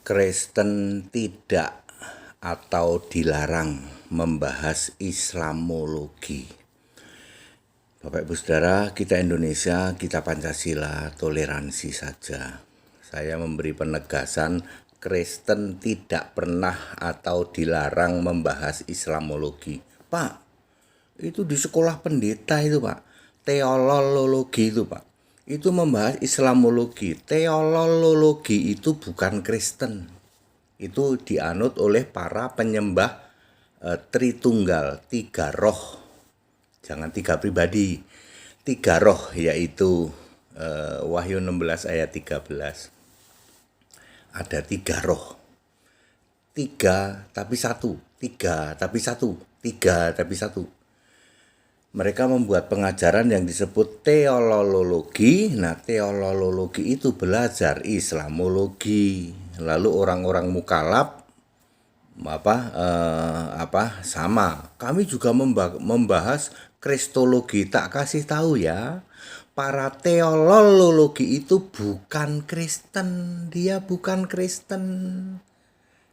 Kristen tidak atau dilarang membahas Islamologi. Bapak Ibu Saudara, kita Indonesia, kita Pancasila, toleransi saja. Saya memberi penegasan, Kristen tidak pernah atau dilarang membahas Islamologi. Pak, itu di sekolah pendeta itu Pak, teolologi itu Pak. Itu membahas Islamologi. Teolologi itu bukan Kristen. Itu dianut oleh para penyembah Tritunggal, tiga roh. Jangan tiga pribadi. Tiga roh, yaitu Wahyu 16 ayat 13. Ada tiga roh. Tiga tapi satu. Tiga tapi satu. Tiga tapi satu. Mereka membuat pengajaran yang disebut teolologi. Nah, teolologi itu belajar Islamologi. Lalu orang-orang mukallaf sama. Kami juga membahas kristologi. Tak kasih tahu ya, para teolologi itu bukan Kristen. Dia bukan Kristen.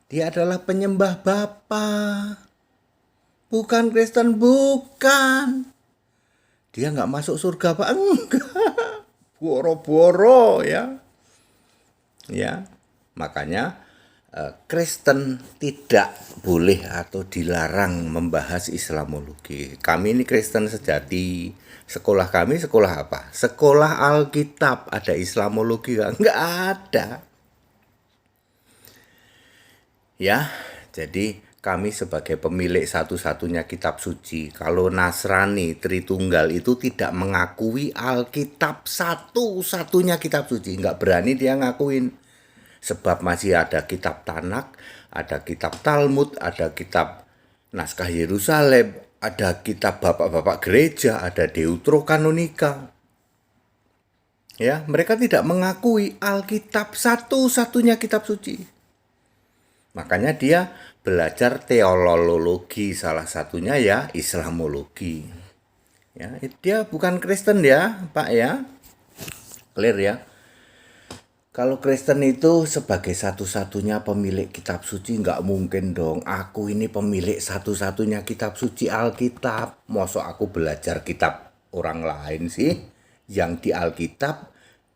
Dia adalah penyembah Bapa. Bukan Kristen, bukan. Dia nggak masuk surga Pak, enggak. Boro-boro ya. Ya, makanya Kristen tidak boleh atau dilarang membahas Islamologi. Kami ini Kristen sejati. Sekolah kami sekolah apa? Sekolah Alkitab. Ada Islamologi nggak ada. Ya, jadi kami sebagai pemilik satu-satunya kitab suci. Kalau Nasrani Tritunggal itu tidak mengakui Alkitab satu-satunya kitab suci. Nggak berani dia ngakuin. Sebab masih ada kitab Tanak, ada kitab Talmud, ada kitab Naskah Yerusalem, ada kitab bapak-bapak gereja, ada Deuterokanonika. Ya, mereka tidak mengakui Alkitab satu-satunya kitab suci. Makanya dia belajar teolologi, salah satunya ya Islamologi. Ya, dia bukan Kristen ya, Pak ya. Clear ya. Kalau Kristen itu sebagai satu-satunya pemilik kitab suci, nggak mungkin dong. Aku ini pemilik satu-satunya kitab suci Alkitab. Masa aku belajar kitab orang lain sih? Yang di Alkitab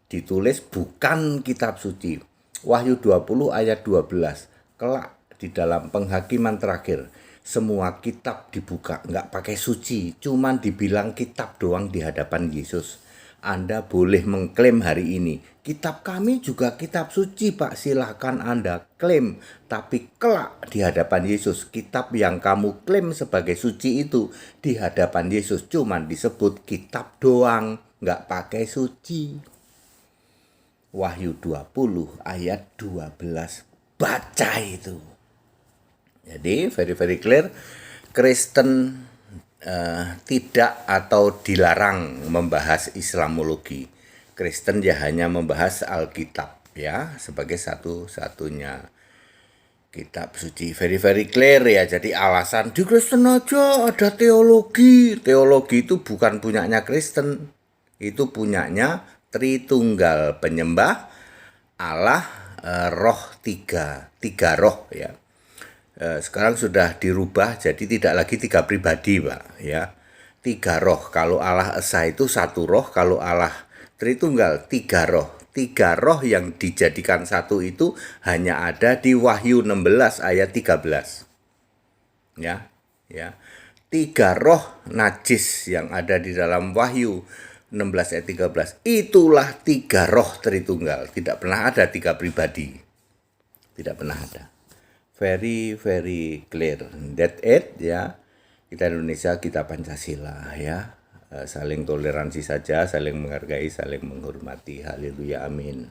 ditulis bukan kitab suci. Wahyu 20 ayat 12. Kelak di dalam penghakiman terakhir, semua kitab dibuka, nggak pakai suci, cuman dibilang kitab doang di hadapan Yesus. Anda boleh mengklaim hari ini, kitab kami juga kitab suci Pak, silahkan Anda klaim. Tapi kelak di hadapan Yesus, kitab yang kamu klaim sebagai suci itu di hadapan Yesus cuman disebut kitab doang, nggak pakai suci. Wahyu 20 ayat 12, baca itu. Jadi very clear, Kristen tidak atau dilarang membahas Islamologi. Kristen ya hanya membahas Alkitab ya sebagai satu-satunya kitab suci. Very clear ya. Jadi alasan di Kristen aja ada teologi. Teologi itu bukan punyanya Kristen. Itu punyanya Tritunggal, penyembah Allah, roh tiga roh ya. Sekarang sudah dirubah jadi tidak lagi tiga pribadi Pak ya. Tiga roh. Kalau Allah Esa itu satu roh, kalau Allah Tritunggal tiga roh. Tiga roh yang dijadikan satu itu hanya ada di Wahyu 16 ayat 13. Ya. Tiga roh najis yang ada di dalam Wahyu 16 ayat 13. Itulah tiga roh Tritunggal. Tidak pernah ada tiga pribadi. Tidak pernah ada. Very clear. That it ya. Kita Indonesia, kita Pancasila ya. Saling toleransi saja, saling menghargai, saling menghormati. Haleluya, amin.